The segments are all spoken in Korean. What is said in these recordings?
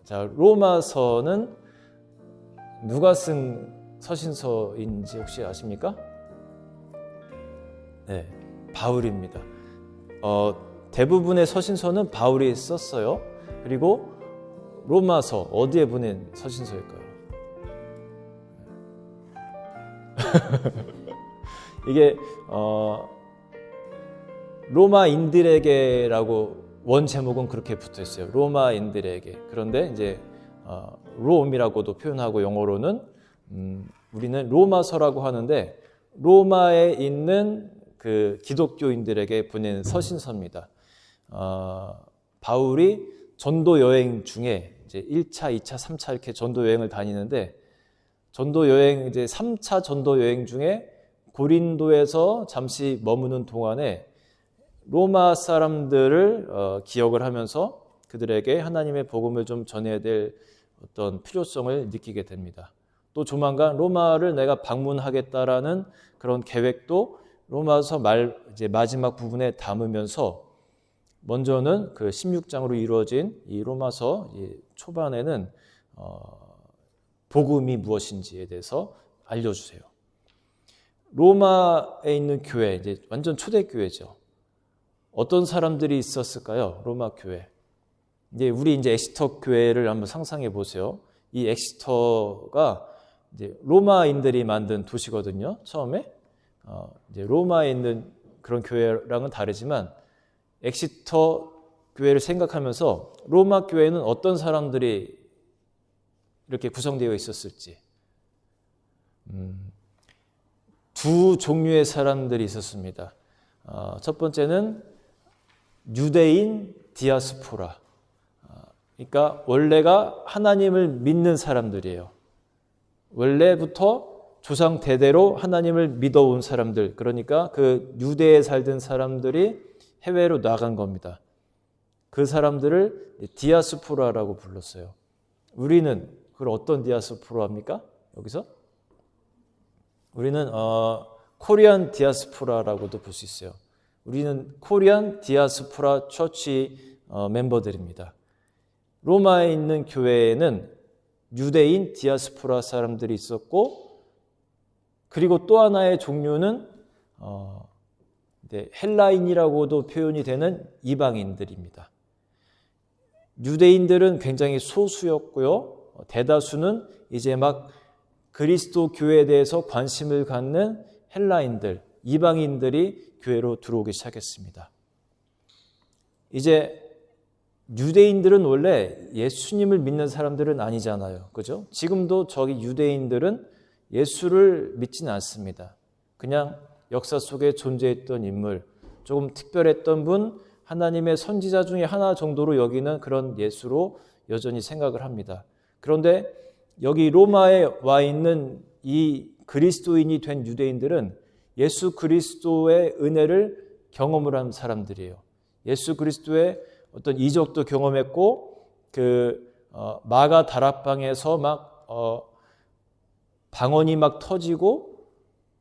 자, 로마서는 누가 쓴 서신서인지 혹시 아십니까? 네, 바울입니다. 대부분의 서신서는 바울이 썼어요. 그리고 로마서 어디에 보낸 서신서일까요? 이게 로마인들에게라고 원 제목은 그렇게 붙어 있어요. 로마인들에게. 그런데 이제 롬이라고도 표현하고 영어로는 우리는 로마서라고 하는데 로마에 있는 그 기독교인들에게 보낸 서신서입니다. 바울이 전도 여행 중에 이제 1차, 2차, 3차 이렇게 전도 여행을 다니는데 전도 여행 이제 3차 전도 여행 중에 고린도에서 잠시 머무는 동안에 로마 사람들을 기억을 하면서 그들에게 하나님의 복음을 좀 전해야 될 어떤 필요성을 느끼게 됩니다. 또 조만간 로마를 내가 방문하겠다라는 그런 계획도 로마서 이제 마지막 부분에 담으면서 먼저는 그 16장으로 이루어진 이 로마서 초반에는 복음이 무엇인지에 대해서 알려주세요. 로마에 있는 교회, 이제 완전 초대교회죠. 어떤 사람들이 있었을까요? 로마 교회. 우리 엑시터 교회를 한번 상상해 보세요. 이 엑시터가 이제 로마인들이 만든 도시거든요. 처음에 이제 로마에 있는 그런 교회랑은 다르지만 엑시터 교회를 생각하면서 로마 교회는 어떤 사람들이 이렇게 구성되어 있었을지 두 종류의 사람들이 있었습니다. 첫 번째는 유대인 디아스포라. 그러니까 원래가 하나님을 믿는 사람들이에요. 원래부터 조상 대대로 하나님을 믿어온 사람들. 그러니까 그 유대에 살던 사람들이 해외로 나간 겁니다. 그 사람들을 디아스포라라고 불렀어요. 우리는 그걸 어떤 디아스포라입니까? 여기서? 우리는 코리안 디아스포라라고도 볼 수 있어요. 우리는 코리안 디아스포라 처치 멤버들입니다. 로마에 있는 교회에는 유대인 디아스포라 사람들이 있었고 그리고 또 하나의 종류는 헬라인이라고도 표현이 되는 이방인들입니다. 유대인들은 굉장히 소수였고요. 대다수는 이제 막 그리스도 교회에 대해서 관심을 갖는 헬라인들, 이방인들이 교회로 들어오기 시작했습니다. 이제 유대인들은 원래 예수님을 믿는 사람들은 아니잖아요. 그죠? 지금도 저기 유대인들은 예수를 믿지는 않습니다. 그냥 역사 속에 존재했던 인물, 조금 특별했던 분, 하나님의 선지자 중에 하나 정도로 여기는 그런 예수로 여전히 생각을 합니다. 그런데 여기 로마에 와 있는 이 그리스도인이 된 유대인들은 예수 그리스도의 은혜를 경험을 한 사람들이에요. 예수 그리스도의 어떤 이적도 경험했고 마가 다락방에서 막 방언이 막 터지고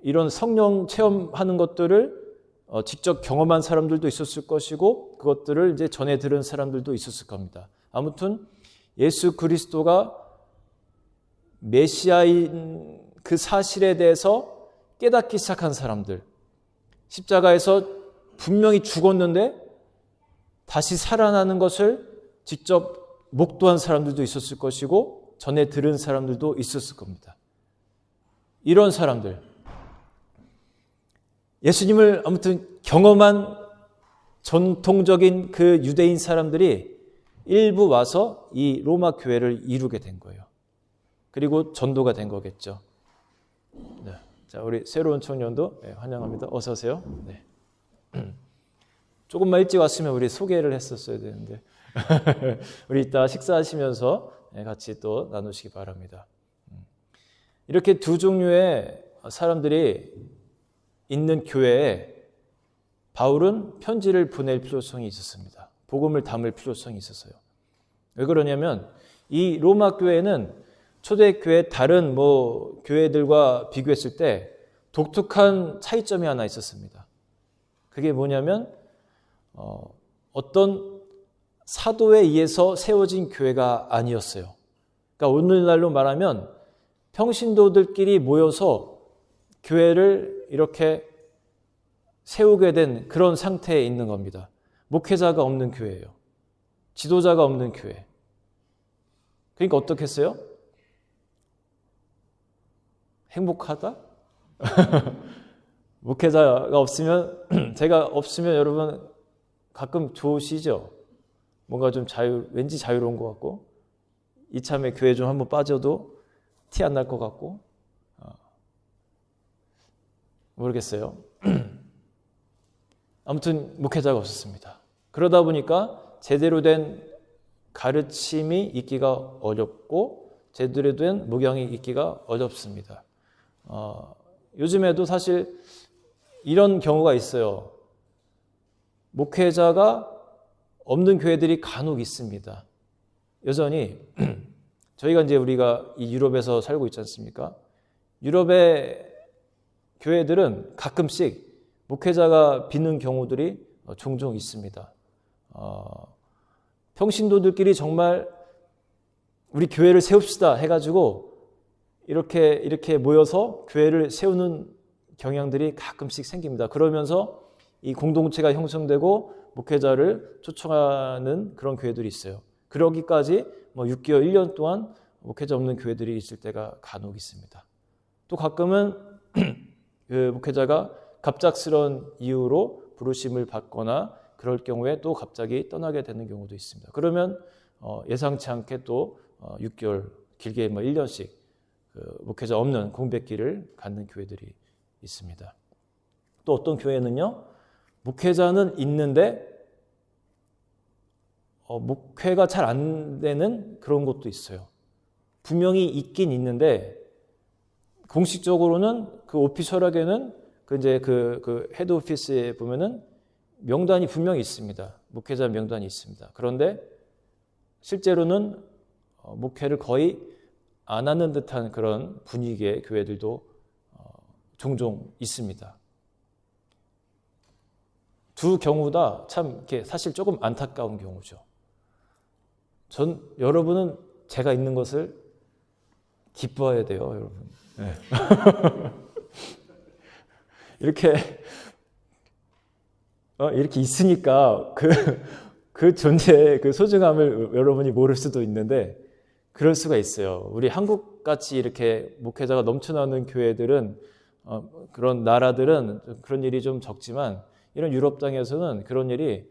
이런 성령 체험하는 것들을 직접 경험한 사람들도 있었을 것이고 그것들을 이제 전해 들은 사람들도 있었을 겁니다. 아무튼 예수 그리스도가 메시아인 그 사실에 대해서 깨닫기 시작한 사람들, 십자가에서 분명히 죽었는데 다시 살아나는 것을 직접 목도한 사람들도 있었을 것이고 전에 들은 사람들도 있었을 겁니다. 이런 사람들, 예수님을 아무튼 경험한 전통적인 그 유대인 사람들이 일부 와서 이 로마 교회를 이루게 된 거예요. 그리고 전도가 된 거겠죠. 네. 자, 우리 새로운 청년도 환영합니다. 어서 오세요. 네. 조금만 일찍 왔으면 우리 소개를 했었어야 되는데 우리 이따 식사하시면서 같이 또 나누시기 바랍니다. 이렇게 두 종류의 사람들이 있는 교회에 바울은 편지를 보낼 필요성이 있었습니다. 복음을 담을 필요성이 있었어요. 왜 그러냐면 이 로마 교회는 초대교회 다른 교회들과 비교했을 때 독특한 차이점이 하나 있었습니다. 그게 뭐냐면 어떤 사도에 의해서 세워진 교회가 아니었어요. 그러니까 오늘날로 말하면 평신도들끼리 모여서 교회를 이렇게 세우게 된 그런 상태에 있는 겁니다. 목회자가 없는 교회예요. 지도자가 없는 교회. 그러니까 어떻게 했어요? 행복하다? 목회자가 없으면, 제가 없으면 여러분 가끔 좋으시죠? 뭔가 좀 왠지 자유로운 것 같고, 이참에 교회 좀 한번 빠져도 티 안 날 것 같고, 모르겠어요. 아무튼 목회자가 없었습니다. 그러다 보니까 제대로 된 가르침이 있기가 어렵고 제대로 된 목양이 있기가 어렵습니다. 요즘에도 사실 이런 경우가 있어요. 목회자가 없는 교회들이 간혹 있습니다. 여전히 저희가 이제 우리가 이 유럽에서 살고 있지 않습니까? 유럽의 교회들은 가끔씩 목회자가 비는 경우들이 종종 있습니다. 평신도들끼리 정말 우리 교회를 세웁시다 해가지고 이렇게 모여서 교회를 세우는 경향들이 가끔씩 생깁니다. 그러면서 이 공동체가 형성되고 목회자를 초청하는 그런 교회들이 있어요. 그러기까지 6개월, 1년 동안 목회자 없는 교회들이 있을 때가 간혹 있습니다. 또 가끔은 그 목회자가 갑작스러운 이유로 부르심을 받거나 그럴 경우에 또 갑자기 떠나게 되는 경우도 있습니다. 그러면 예상치 않게 또 6개월, 길게 1년씩 그 목회자 없는 공백기를 갖는 교회들이 있습니다. 또 어떤 교회는요, 목회자는 있는데 목회가 잘 안 되는 그런 곳도 있어요. 분명히 있긴 있는데 공식적으로는 그 오피셜하게는 그 헤드 오피스에 보면은 명단이 분명히 있습니다. 목회자 명단이 있습니다. 그런데 실제로는 목회를 거의 안 하는 듯한 그런 분위기의 교회들도 종종 있습니다. 두 경우 다 참 이렇게 사실 조금 안타까운 경우죠. 여러분은 제가 있는 것을 기뻐해야 돼요, 여러분. 네. 이렇게 있으니까 그 존재의 그 소중함을 여러분이 모를 수도 있는데 그럴 수가 있어요. 우리 한국같이 이렇게 목회자가 넘쳐나는 교회들은 그런 나라들은 그런 일이 좀 적지만 이런 유럽 땅에서는 그런 일이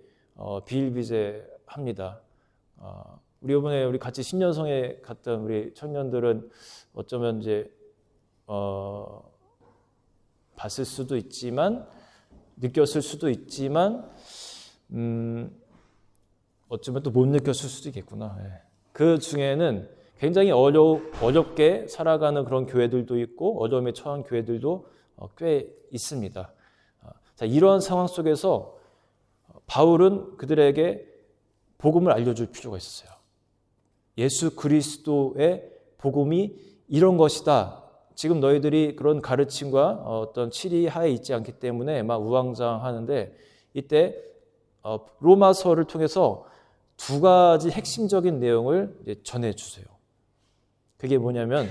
비일비재합니다. 우리 이번에 우리 같이 신년성에 갔던 우리 청년들은 어쩌면 이제 봤을 수도 있지만 느꼈을 수도 있지만 어쩌면 또 못 느꼈을 수도 있겠구나. 그 중에는 굉장히 어렵게 살아가는 그런 교회들도 있고 어려움에 처한 교회들도 꽤 있습니다. 자, 이러한 상황 속에서 바울은 그들에게 복음을 알려줄 필요가 있었어요. 예수 그리스도의 복음이 이런 것이다. 지금 너희들이 그런 가르침과 어떤 치리 하에 있지 않기 때문에 막 우왕좌왕하는데 이때 로마서를 통해서 두 가지 핵심적인 내용을 이제 전해주세요. 그게 뭐냐면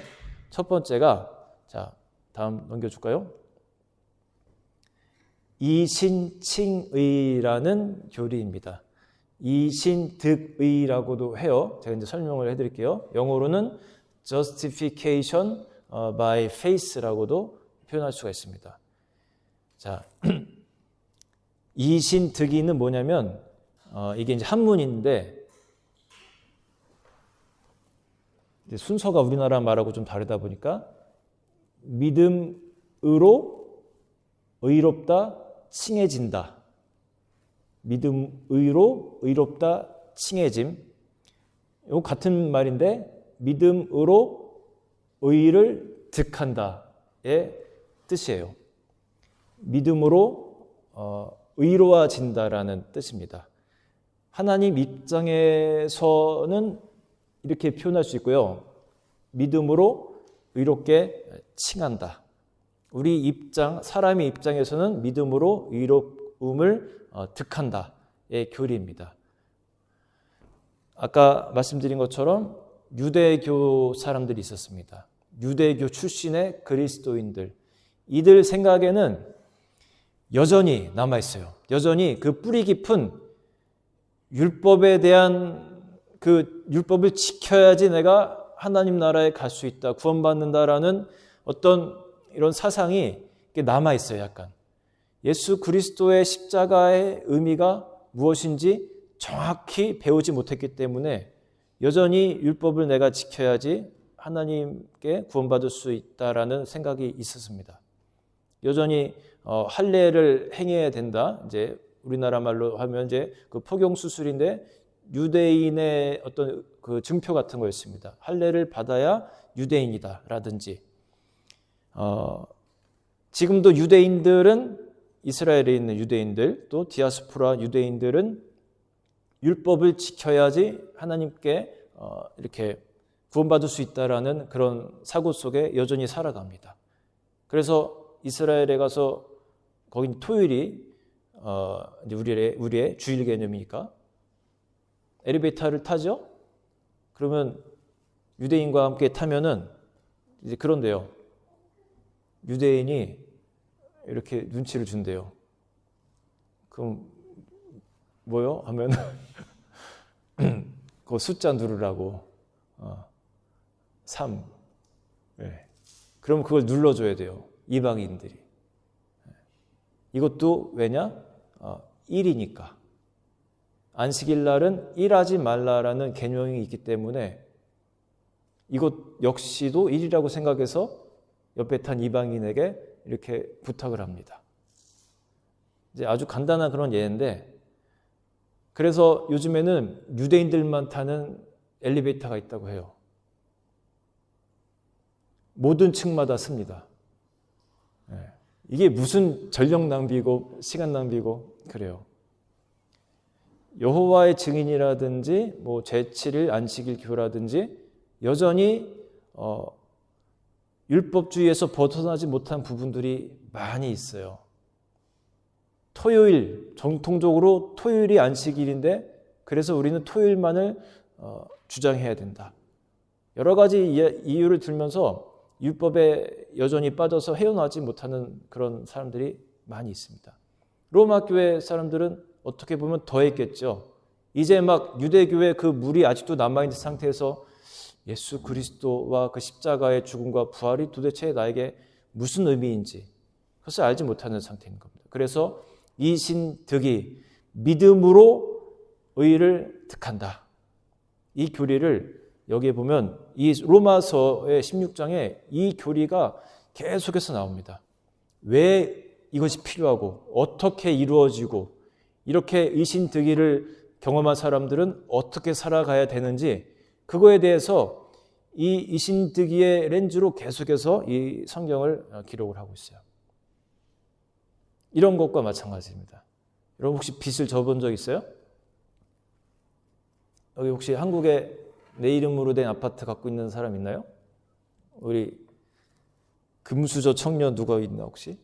첫 번째가, 자, 다음 넘겨줄까요? 이신칭의라는 교리입니다. 이신득의라고도 해요. 제가 이제 설명을 해드릴게요. 영어로는 justification by faith라고도 표현할 수가 있습니다. 자, 이신득의는 뭐냐면 이게 이제 한문인데 순서가 우리나라 말하고 좀 다르다 보니까 믿음으로 의롭다 칭해진다. 믿음의로 의롭다 칭해짐. 이거 같은 말인데 믿음으로 의를 득한다의 뜻이에요. 믿음으로 의로워진다라는 뜻입니다. 하나님 입장에서는 이렇게 표현할 수 있고요. 믿음으로 의롭게 칭한다. 우리 입장, 사람의 입장에서는 믿음으로 의로움을 득한다의 교리입니다. 아까 말씀드린 것처럼 유대교 사람들이 있었습니다. 유대교 출신의 그리스도인들. 이들 생각에는 여전히 남아있어요. 여전히 그 뿌리 깊은 율법에 대한 그 율법을 지켜야지 내가 하나님 나라에 갈 수 있다, 구원받는다라는 어떤 이런 사상이 남아있어요. 약간 예수 그리스도의 십자가의 의미가 무엇인지 정확히 배우지 못했기 때문에 여전히 율법을 내가 지켜야지 하나님께 구원받을 수 있다라는 생각이 있었습니다. 여전히 할례를 행해야 된다. 이제 우리나라 말로 하면 이제 그 포경 수술인데 유대인의 어떤 그 증표 같은 거였습니다. 할례를 받아야 유대인이다라든지. 지금도 유대인들은 이스라엘에 있는 유대인들 또 디아스포라 유대인들은 율법을 지켜야지 하나님께 이렇게 구원받을 수 있다라는 그런 사고 속에 여전히 살아갑니다. 그래서 이스라엘에 가서 거긴 토요일이 이제 우리의 주일 개념이니까 엘리베이터를 타죠. 그러면 유대인과 함께 타면은 이제 그런데요. 유대인이 이렇게 눈치를 준대요. 그럼 뭐요? 하면 그 숫자 누르라고 3. 네. 그럼 그걸 눌러줘야 돼요. 이방인들이. 이것도 왜냐? 1이니까. 안식일 날은 일하지 말라라는 계명이 있기 때문에 이것 역시도 일이라고 생각해서 옆에 탄 이방인에게 이렇게 부탁을 합니다. 이제 아주 간단한 그런 예인데 그래서 요즘에는 유대인들만 타는 엘리베이터가 있다고 해요. 모든 층마다 씁니다. 이게 무슨 전력 낭비고 시간 낭비고 그래요. 여호와의 증인이라든지 뭐 제7일 안식일 교라든지 여전히 율법주의에서 벗어나지 못한 부분들이 많이 있어요. 토요일, 정통적으로 토요일이 안식일인데 그래서 우리는 토요일만을 주장해야 된다. 여러 가지 이유를 들면서 율법에 여전히 빠져서 헤어나지 못하는 그런 사람들이 많이 있습니다. 로마 교회 사람들은 어떻게 보면 더 했겠죠. 이제 막 유대교의 그 물이 아직도 남아있는 상태에서 예수 그리스도와 그 십자가의 죽음과 부활이 도대체 나에게 무슨 의미인지 그것을 알지 못하는 상태인 겁니다. 그래서 이신득이 믿음으로 의를 득한다. 이 교리를 여기에 보면 이 로마서의 16장에 이 교리가 계속해서 나옵니다. 왜 이것이 필요하고 어떻게 이루어지고 이렇게 의신득이를 경험한 사람들은 어떻게 살아가야 되는지 그거에 대해서 이 이신득이의 렌즈로 계속해서 이 성경을 기록을 하고 있어요. 이런 것과 마찬가지입니다. 여러분 혹시 빚을 져본 적 있어요? 여기 혹시 한국에 내 이름으로 된 아파트 갖고 있는 사람 있나요? 우리 금수저 청년 누가 있나 혹시?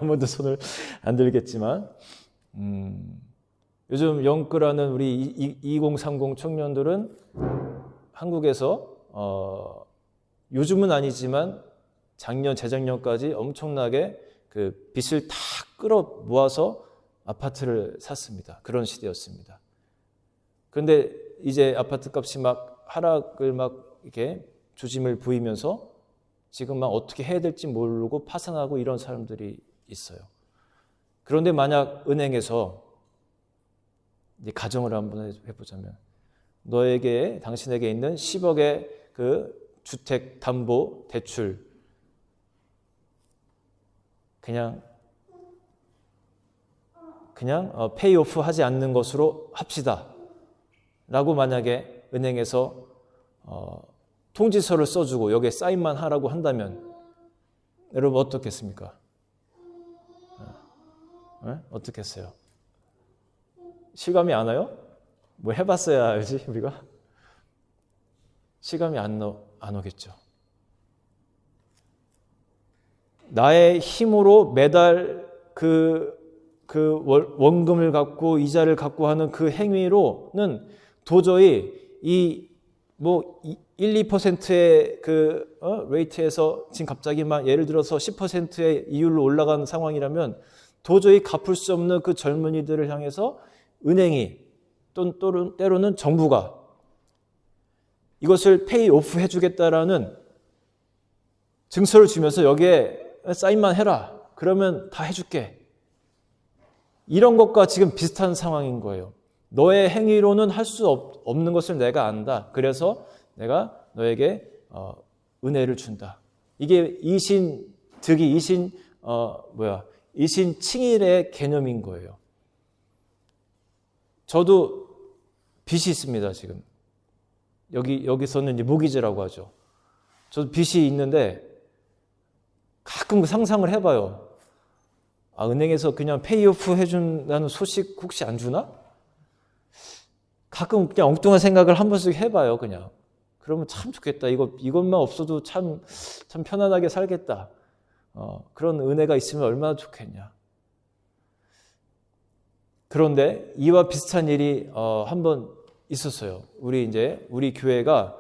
아무도 손을 안 들겠지만 요즘 영끌하는 우리 2030 청년들은 한국에서 요즘은 아니지만 작년, 재작년까지 엄청나게 그 빚을 다 끌어 모아서 아파트를 샀습니다. 그런 시대였습니다. 그런데 이제 아파트 값이 막 하락을 막 이렇게 조짐을 보이면서 지금 막 어떻게 해야 될지 모르고 파산하고 이런 사람들이 있어요. 그런데 만약 은행에서 이제 가정을 한번 해보자면 당신에게 있는 10억의 그 주택 담보 대출 그냥 페이오프 하지 않는 것으로 합시다. 라고 만약에 은행에서 통지서를 써주고 여기에 사인만 하라고 한다면 여러분 어떻겠습니까? 어떻겠어요? 실감이 안 와요? 뭐 해봤어야 알지 우리가? 실감이 안 오겠죠. 나의 힘으로 매달 그 원금을 갖고 이자를 갖고 하는 그 행위로는 도저히 이 뭐 1, 2%의 그 레이트에서 지금 갑자기 막 예를 들어서 10%의 이율로 올라가는 상황이라면 도저히 갚을 수 없는 그 젊은이들을 향해서 은행이 또는 때로는 정부가 이것을 페이 오프 해주겠다라는 증서를 주면서 여기에 사인만 해라. 그러면 다 해줄게. 이런 것과 지금 비슷한 상황인 거예요. 너의 행위로는 할 수 없는 것을 내가 안다. 그래서 내가 너에게 은혜를 준다. 이게 이신득이 이신칭일의 개념인 거예요. 저도 빚이 있습니다, 지금. 여기서는 이제 무기지라고 하죠. 저도 빚이 있는데 가끔 상상을 해봐요. 은행에서 그냥 페이오프 해준다는 소식 혹시 안 주나? 가끔 그냥 엉뚱한 생각을 한 번씩 해봐요, 그냥. 그러면 참 좋겠다. 이것만 없어도 참 편안하게 살겠다. 그런 은혜가 있으면 얼마나 좋겠냐. 그런데 이와 비슷한 일이 한 번 있었어요. 우리 교회가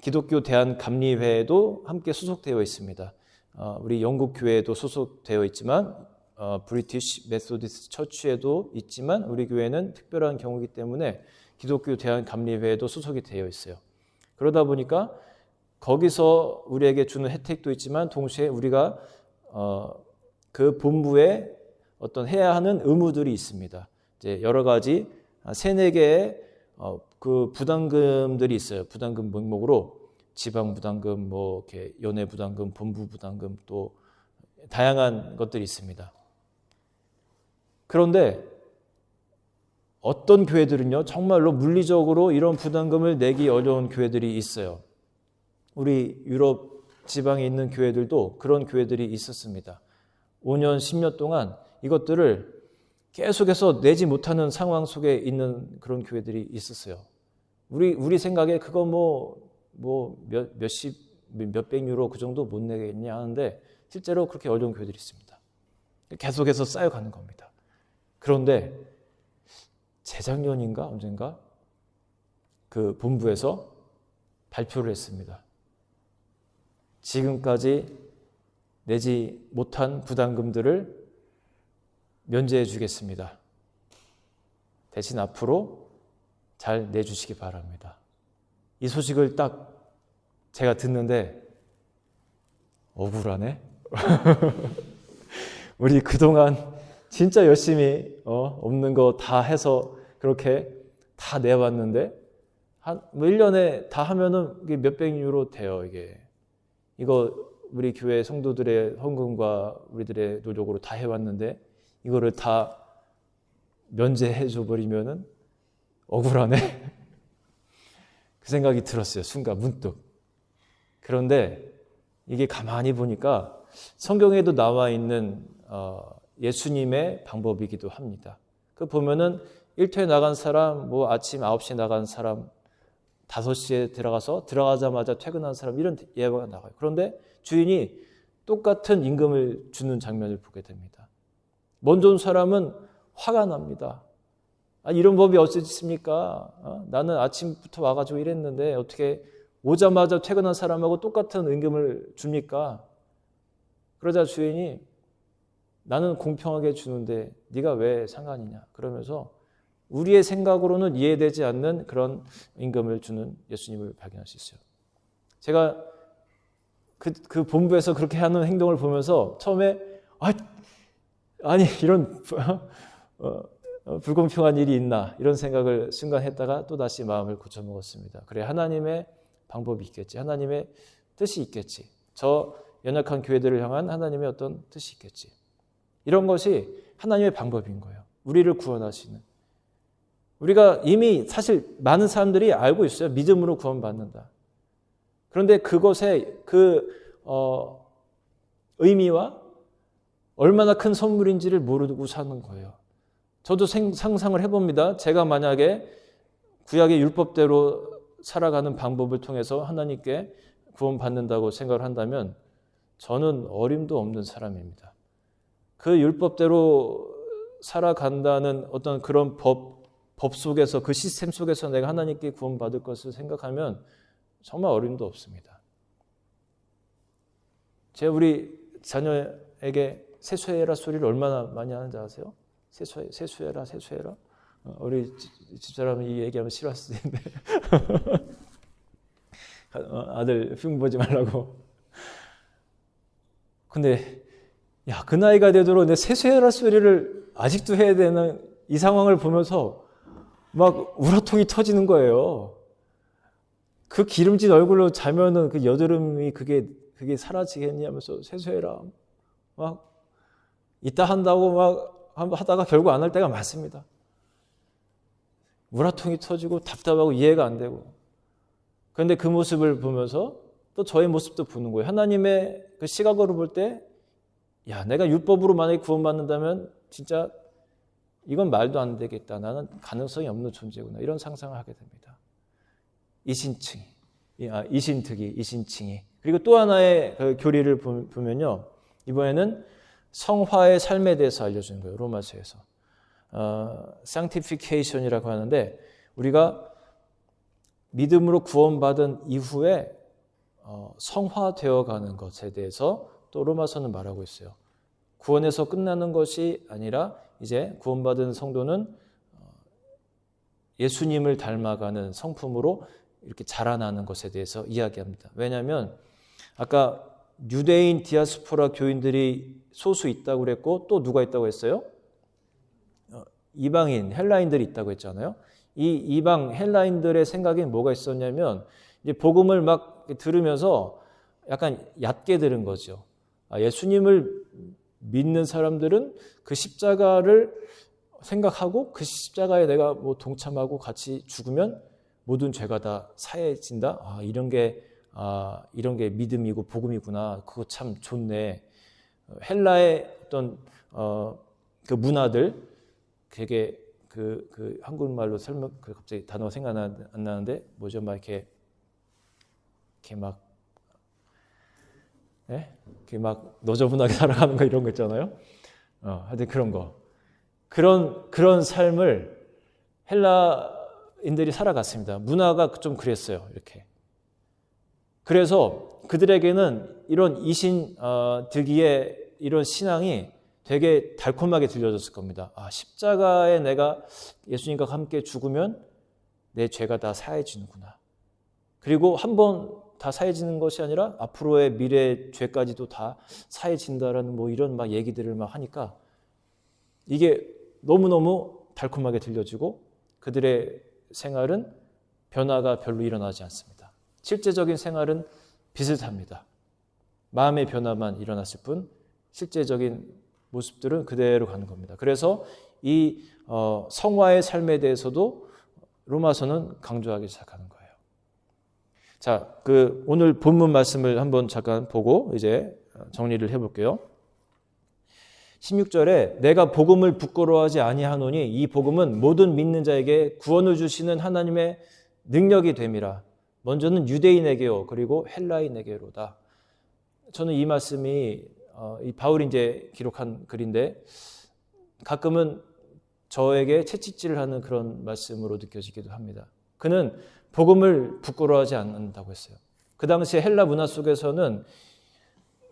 기독교 대한감리회에도 함께 소속되어 있습니다. 우리 영국 교회에도 소속되어 있지만 브리티시 메소디스트 처치에도 있지만 우리 교회는 특별한 경우이기 때문에 기독교 대한감리회에도 소속이 되어 있어요. 그러다 보니까 거기서 우리에게 주는 혜택도 있지만 동시에 우리가 그 본부에 어떤 해야 하는 의무들이 있습니다. 이제 여러 가지 3-4개의 그 부담금들이 있어요. 부담금 명목으로 지방 부담금, 뭐 이렇게 연회 부담금, 본부 부담금 또 다양한 것들이 있습니다. 그런데 어떤 교회들은요, 정말로 물리적으로 이런 부담금을 내기 어려운 교회들이 있어요. 우리 유럽 지방에 있는 교회들도 그런 교회들이 있었습니다. 5년, 10년 동안 이것들을 계속해서 내지 못하는 상황 속에 있는 그런 교회들이 있었어요. 우리 생각에 그거 몇백 유로 그 정도 못 내겠냐 하는데 실제로 그렇게 어려운 교회들이 있습니다. 계속해서 쌓여가는 겁니다. 그런데 재작년인가 언젠가 그 본부에서 발표를 했습니다. 지금까지 내지 못한 부담금들을 면제해 주겠습니다. 대신 앞으로 잘 내주시기 바랍니다. 이 소식을 딱 제가 듣는데 억울하네. 우리 그동안 진짜 열심히 없는 거 다 해서 그렇게 다 내왔는데 한 1년에 다 하면은 이게 몇백 유로 돼요. 이거 우리 교회 성도들의 헌금과 우리들의 노력으로 다 해왔는데 이거를 다 면제해 줘버리면은 억울하네. 그 생각이 들었어요. 순간 문득. 그런데 이게 가만히 보니까 성경에도 나와 있는 예수님의 방법이기도 합니다. 그 보면은 일터에 나간 사람, 아침 9시에 나간 사람, 5시에 들어가자마자 퇴근한 사람 이런 예화가 나와요. 그런데 주인이 똑같은 임금을 주는 장면을 보게 됩니다. 먼저 온 사람은 화가 납니다. 이런 법이 어찌 있습니까? 나는 아침부터 와가지고 일했는데 어떻게 오자마자 퇴근한 사람하고 똑같은 임금을 줍니까? 그러자 주인이 나는 공평하게 주는데 네가 왜 상관이냐? 그러면서 우리의 생각으로는 이해되지 않는 그런 임금을 주는 예수님을 발견할 수 있어요. 제가 그 본부에서 그렇게 하는 행동을 보면서 처음에 아니 이런 불공평한 일이 있나 이런 생각을 순간 했다가 또다시 마음을 고쳐먹었습니다. 그래, 하나님의 방법이 있겠지. 하나님의 뜻이 있겠지. 저 연약한 교회들을 향한 하나님의 어떤 뜻이 있겠지. 이런 것이 하나님의 방법인 거예요. 우리를 구원하시는. 우리가 이미 사실 많은 사람들이 알고 있어요. 믿음으로 구원받는다. 그런데 그것의 의미와 얼마나 큰 선물인지를 모르고 사는 거예요. 저도 상상을 해봅니다. 제가 만약에 구약의 율법대로 살아가는 방법을 통해서 하나님께 구원받는다고 생각을 한다면 저는 어림도 없는 사람입니다. 그 율법대로 살아간다는 어떤 그런 법 속에서 그 시스템 속에서 내가 하나님께 구원받을 것을 생각하면 정말 어림도 없습니다. 제가 우리 자녀에게 세수해라 소리를 얼마나 많이 하는지 아세요? 세수해라. 우리 집사람은 이 얘기하면 싫어했을 텐데 아들 흉보지 말라고. 근데 야, 그 나이가 되도록 내 세수해라 소리를 아직도 해야 되는 이 상황을 보면서 막 우라통이 터지는 거예요. 그 기름진 얼굴로 자면은 그 여드름이 그게 사라지겠냐면서 세수해라. 막 이따 한다고 막 하다가 결국 안 할 때가 많습니다. 우라통이 터지고 답답하고 이해가 안 되고. 그런데 그 모습을 보면서 또 저의 모습도 보는 거예요. 하나님의 그 시각으로 볼 때, 야, 내가 율법으로 만약에 구원받는다면 진짜 이건 말도 안 되겠다. 나는 가능성이 없는 존재구나. 이런 상상을 하게 됩니다. 이신특이. 그리고 또 하나의 그 교리를 보면요. 이번에는 성화의 삶에 대해서 알려주는 거예요. 로마서에서. sanctification이라고 하는데 우리가 믿음으로 구원받은 이후에 성화되어 가는 것에 대해서 또 로마서는 말하고 있어요. 구원에서 끝나는 것이 아니라 이제 구원받은 성도는 예수님을 닮아가는 성품으로 이렇게 자라나는 것에 대해서 이야기합니다. 왜냐하면 아까 유대인 디아스포라 교인들이 소수 있다고 그랬고 또 누가 있다고 했어요? 이방인, 헬라인들이 있다고 했잖아요. 이 이방 헬라인들의 생각에 뭐가 있었냐면 이제 복음을 막 들으면서 약간 얕게 들은 거죠. 예수님을 믿는 사람들은 그 십자가를 생각하고 그 십자가에 내가 뭐 동참하고 같이 죽으면 모든 죄가 다 사해진다. 이런 게 믿음이고 복음이구나. 그거 참 좋네. 헬라의 어떤 그 문화들 되게 그 한국말로 설명 갑자기 단어가 생각 안 나는데 뭐죠? 막 이렇게 막 너저분하게 살아가는 거 이런 거 있잖아요. 하여튼 그런 거. 그런 삶을 헬라인들이 살아갔습니다. 문화가 좀 그랬어요. 이렇게. 그래서 그들에게는 이런 이신득이의 이런 신앙이 되게 달콤하게 들려졌을 겁니다. 십자가에 내가 예수님과 함께 죽으면 내 죄가 다 사해지는구나. 그리고 한 번 다 사해지는 것이 아니라 앞으로의 미래 죄까지도 다 사해진다라는 뭐 이런 막 얘기들을 막 하니까 이게 너무너무 달콤하게 들려지고 그들의 생활은 변화가 별로 일어나지 않습니다. 실제적인 생활은 비슷합니다. 마음의 변화만 일어났을 뿐 실제적인 모습들은 그대로 가는 겁니다. 그래서 이 성화의 삶에 대해서도 로마서는 강조하기 시작하는 거예요. 자, 오늘 본문 말씀을 한번 잠깐 보고 이제 정리를 해볼게요. 16절에 내가 복음을 부끄러워하지 아니하노니 이 복음은 모든 믿는 자에게 구원을 주시는 하나님의 능력이 됨이라. 먼저는 유대인에게요 그리고 헬라인에게로다. 저는 이 말씀이 이 바울이 이제 기록한 글인데 가끔은 저에게 채찍질을 하는 그런 말씀으로 느껴지기도 합니다. 그는 복음을 부끄러워하지 않는다고 했어요. 그 당시에 헬라 문화 속에서는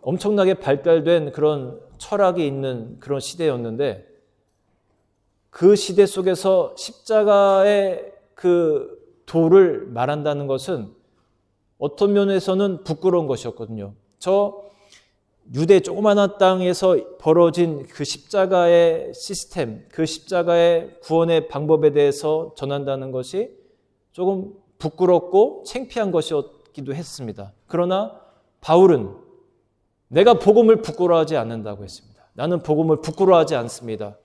엄청나게 발달된 그런 철학이 있는 그런 시대였는데 그 시대 속에서 십자가의 그 도를 말한다는 것은 어떤 면에서는 부끄러운 것이었거든요. 저 유대 조그마한 땅에서 벌어진 그 십자가의 시스템, 그 십자가의 구원의 방법에 대해서 전한다는 것이 조금 부끄럽고 창피한 것이었기도 했습니다. 그러나 바울은 내가 복음을 부끄러워하지 않는다고 했습니다. 나는 복음을 부끄러워하지 않습니다.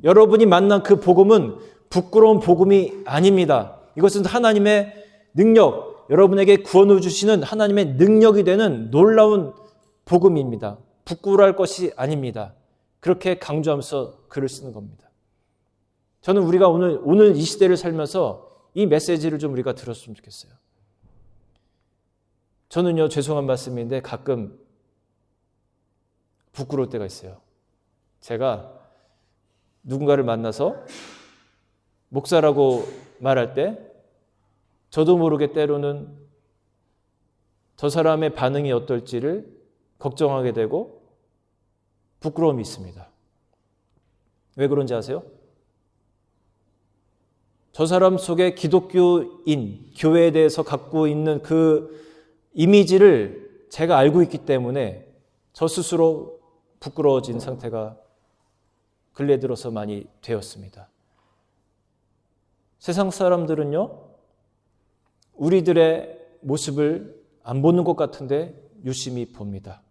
여러분이 만난 그 복음은 부끄러운 복음이 아닙니다. 이것은 하나님의 능력, 여러분에게 구원을 주시는 하나님의 능력이 되는 놀라운 복음입니다. 부끄러워할 것이 아닙니다. 그렇게 강조하면서 글을 쓰는 겁니다. 저는 우리가 오늘 이 시대를 살면서 이 메시지를 좀 우리가 들었으면 좋겠어요. 저는요, 죄송한 말씀인데 가끔 부끄러울 때가 있어요. 제가 누군가를 만나서 목사라고 말할 때 저도 모르게 때로는 저 사람의 반응이 어떨지를 걱정하게 되고 부끄러움이 있습니다. 왜 그런지 아세요? 저 사람 속에 기독교인, 교회에 대해서 갖고 있는 그 이미지를 제가 알고 있기 때문에 저 스스로 부끄러워진 상태가 근래 들어서 많이 되었습니다. 세상 사람들은요, 우리들의 모습을 안 보는 것 같은데 유심히 봅니다.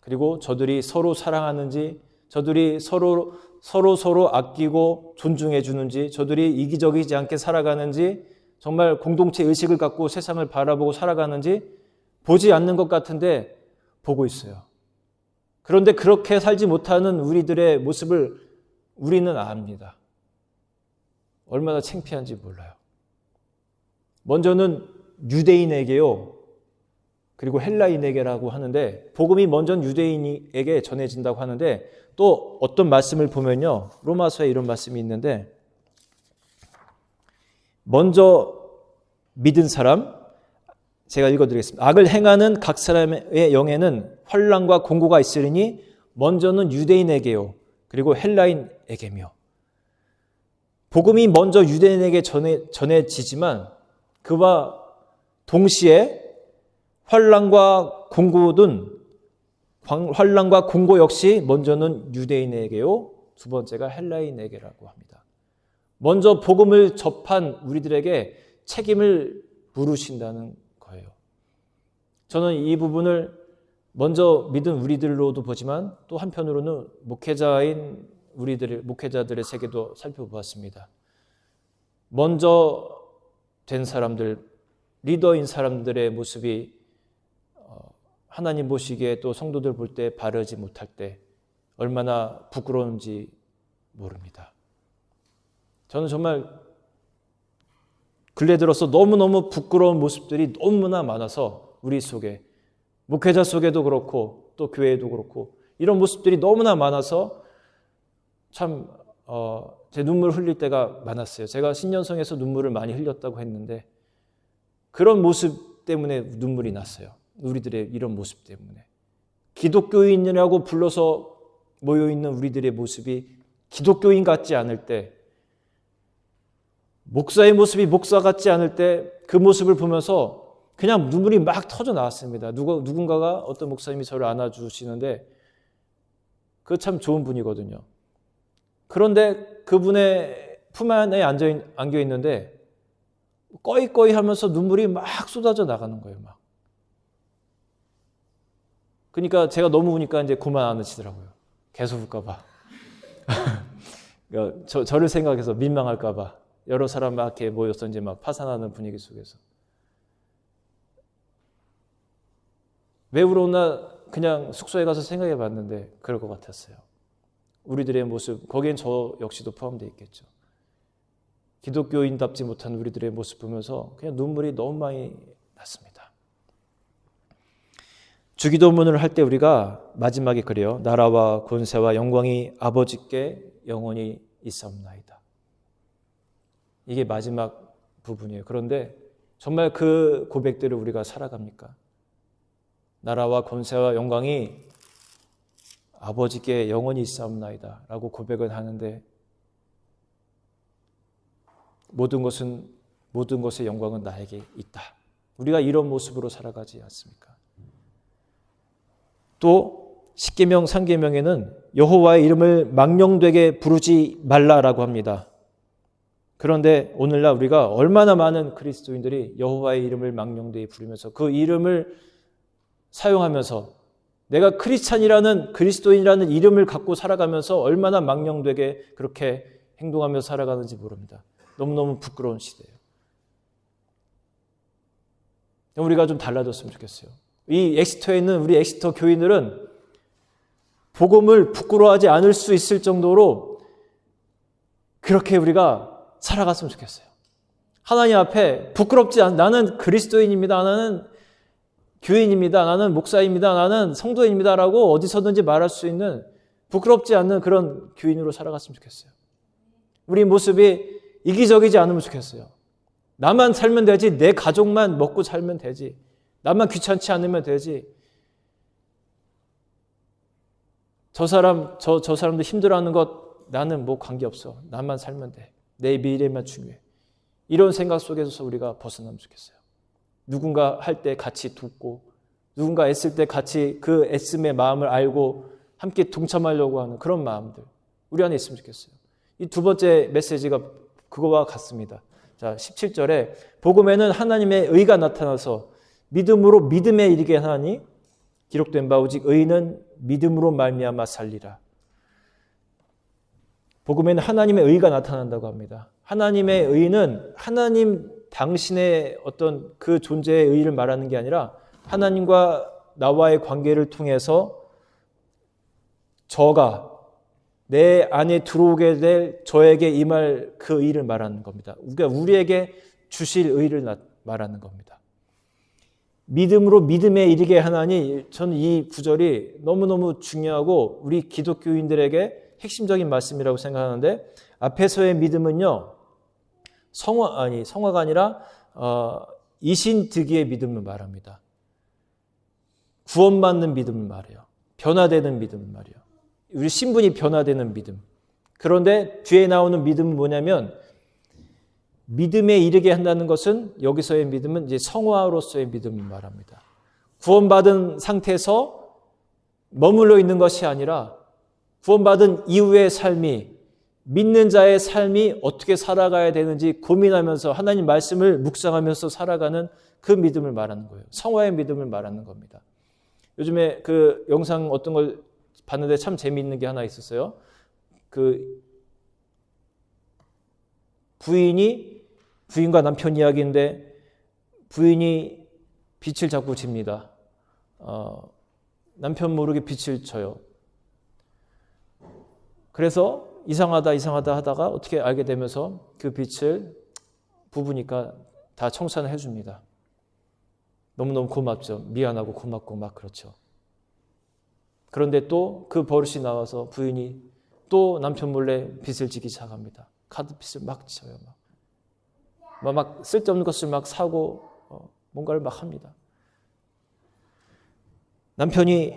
그리고 저들이 서로 사랑하는지, 저들이 서로 아끼고 존중해 주는지, 저들이 이기적이지 않게 살아가는지, 정말 공동체 의식을 갖고 세상을 바라보고 살아가는지 보지 않는 것 같은데 보고 있어요. 그런데 그렇게 살지 못하는 우리들의 모습을 우리는 압니다. 얼마나 창피한지 몰라요. 먼저는 유대인에게요, 그리고 헬라인에게라고 하는데, 복음이 먼저 유대인에게 전해진다고 하는데, 또 어떤 말씀을 보면요, 로마서에 이런 말씀이 있는데, 먼저 믿은 사람, 제가 읽어드리겠습니다. 악을 행하는 각 사람의 영에는 환난과 공고가 있으리니 먼저는 유대인에게요, 그리고 헬라인에게며. 복음이 먼저 유대인에게 전해지지만 그와 동시에 환난과 공고 역시 먼저는 유대인에게요, 두 번째가 헬라인에게라고 합니다. 먼저 복음을 접한 우리들에게 책임을 물으신다는 거예요. 저는 이 부분을 먼저 믿은 우리들로도 보지만 또 한편으로는 목회자들의 세계도 살펴보았습니다. 먼저 된 사람들, 리더인 사람들의 모습이 하나님 보시기에 또 성도들 볼 때 바르지 못할 때 얼마나 부끄러운지 모릅니다. 저는 정말 근래 들어서 너무너무 부끄러운 모습들이 너무나 많아서 우리 속에, 목회자 속에도 그렇고 또 교회에도 그렇고 이런 모습들이 너무나 많아서 참 제 눈물 흘릴 때가 많았어요. 제가 신년성에서 눈물을 많이 흘렸다고 했는데 그런 모습 때문에 눈물이 났어요. 우리들의 이런 모습 때문에. 기독교인이라고 불러서 모여있는 우리들의 모습이 기독교인 같지 않을 때, 목사의 모습이 목사 같지 않을 때 그 모습을 보면서 그냥 눈물이 막 터져 나왔습니다. 누군가가 어떤 목사님이 저를 안아주시는데 그 참 좋은 분이거든요. 그런데 그분의 품 안에 안겨 있는데 꺼이꺼이 하면서 눈물이 막 쏟아져 나가는 거예요. 막. 그러니까 제가 너무 우니까 이제 그만 안으시더라고요. 계속 울까 봐. 저를 생각해서 민망할까 봐. 여러 사람 막 이렇게 모여서 이제 막 파산하는 분위기 속에서. 왜 울었나 그냥 숙소에 가서 생각해 봤는데 그럴 것 같았어요. 우리들의 모습, 거기엔 저 역시도 포함되어 있겠죠. 기독교인답지 못한 우리들의 모습 보면서 그냥 눈물이 너무 많이 났습니다. 주기도문을 할 때 우리가 마지막에 그래요. 나라와 권세와 영광이 아버지께 영원히 있사옵나이다. 이게 마지막 부분이에요. 그런데 정말 그 고백들을 우리가 살아갑니까? 나라와 권세와 영광이 아버지께 영원히 있사옵나이다 라고 고백을 하는데 모든 것의 영광은 나에게 있다. 우리가 이런 모습으로 살아가지 않습니까? 또 십계명, 상계명에는 여호와의 이름을 망령되게 부르지 말라라고 합니다. 그런데 오늘날 우리가 얼마나 많은 그리스도인들이 여호와의 이름을 망령되게 부르면서 그 이름을 사용하면서 내가 크리스찬이라는, 그리스도인이라는 이름을 갖고 살아가면서 얼마나 망령되게 그렇게 행동하면서 살아가는지 모릅니다. 너무너무 부끄러운 시대예요. 우리가 좀 달라졌으면 좋겠어요. 이 엑스터에 있는 우리 엑스터 교인들은 복음을 부끄러워하지 않을 수 있을 정도로 그렇게 우리가 살아갔으면 좋겠어요. 하나님 앞에 부끄럽지 않은, 나는 그리스도인입니다. 나는 교인입니다. 나는 목사입니다. 나는 성도입니다. 라고 어디서든지 말할 수 있는 부끄럽지 않는 그런 교인으로 살아갔으면 좋겠어요. 우리 모습이 이기적이지 않으면 좋겠어요. 나만 살면 되지, 내 가족만 먹고 살면 되지, 나만 귀찮지 않으면 되지, 저 사람도 힘들어하는 것 나는 뭐 관계없어, 나만 살면 돼, 내 미래만 중요해. 이런 생각 속에서 우리가 벗어나면 좋겠어요. 누군가 할 때 같이 돕고, 누군가 애쓸 때 같이 그 애씀의 마음을 알고 함께 동참하려고 하는 그런 마음들 우리 안에 있으면 좋겠어요. 이 두 번째 메시지가 그거와 같습니다. 자, 17절에 복음에는 하나님의 의가 나타나서 믿음으로 믿음에 이르게 하나니 기록된 바 오직 의인은 믿음으로 말미암아 살리라. 복음에는 하나님의 의가 나타난다고 합니다. 하나님의 의는 하나님 당신의 어떤 그 존재의 의를 말하는 게 아니라 하나님과 나와의 관계를 통해서 저가 내 안에 들어오게 될 저에게 임할 그 의를 말하는 겁니다. 그러니까 우리에게 주실 의를 말하는 겁니다. 믿음으로 믿음에 이르게 하나니, 저는 이 구절이 너무너무 중요하고 우리 기독교인들에게 핵심적인 말씀이라고 생각하는데, 앞에서의 믿음은요, 성화가 아니라 이신득이의 믿음을 말합니다. 구원받는 믿음을 말해요. 변화되는 믿음을 말해요. 우리 신분이 변화되는 믿음. 그런데 뒤에 나오는 믿음은 뭐냐면, 믿음에 이르게 한다는 것은, 여기서의 믿음은 이제 성화로서의 믿음을 말합니다. 구원받은 상태에서 머물러 있는 것이 아니라 구원받은 이후의 삶이, 믿는 자의 삶이 어떻게 살아가야 되는지 고민하면서 하나님 말씀을 묵상하면서 살아가는 그 믿음을 말하는 거예요. 성화의 믿음을 말하는 겁니다. 요즘에 그 영상 어떤 걸 봤는데 참 재미있는 게 하나 있었어요. 그 부인과 남편 이야기인데, 부인이 빛을 자꾸 집니다. 남편 모르게 빛을 져요. 그래서 이상하다 하다가 어떻게 알게 되면서 그 빛을 부부니까 다 청산을 해줍니다. 너무너무 고맙죠. 미안하고 고맙고 막 그렇죠. 그런데 또 그 버릇이 나와서 부인이 또 남편 몰래 빚을 지기 시작합니다. 카드빚을 막 져요. 막 쓸데없는 것을 막 사고 뭔가를 막 합니다. 남편이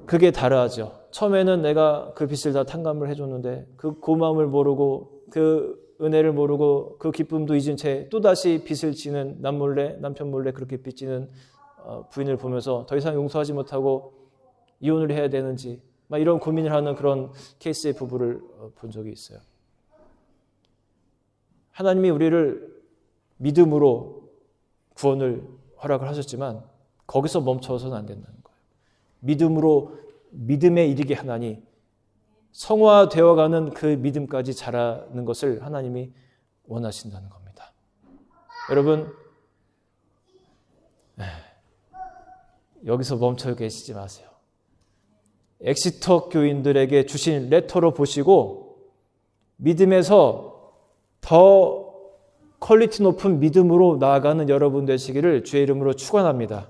그게 다르죠. 처음에는 내가 그 빚을 다 탕감을 해줬는데 그 고마움을 모르고, 그 은혜를 모르고, 그 기쁨도 잊은 채 또다시 빚을 지는 남편 몰래 그렇게 빚지는 부인을 보면서 더 이상 용서하지 못하고 이혼을 해야 되는지 막 이런 고민을 하는 그런 케이스의 부부를 본 적이 있어요. 하나님이 우리를 믿음으로 구원을 허락을 하셨지만 거기서 멈춰서는 안 된다는 거예요. 믿음으로 믿음에 이르게 하나니, 성화되어가는 그 믿음까지 자라는 것을 하나님이 원하신다는 겁니다. 여러분, 여기서 멈춰 계시지 마세요. 엑시터 교인들에게 주신 레터로 보시고 믿음에서 더 퀄리티 높은 믿음으로 나아가는 여러분 되시기를 주의 이름으로 축원합니다.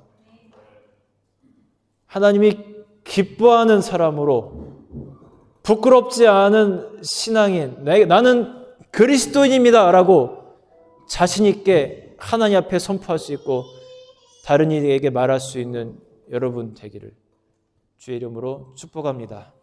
하나님이 기뻐하는 사람으로, 부끄럽지 않은 신앙인, 나는 그리스도인입니다 라고 자신 있게 하나님 앞에 선포할 수 있고 다른 이에게 말할 수 있는 여러분 되기를 주의 이름으로 축복합니다.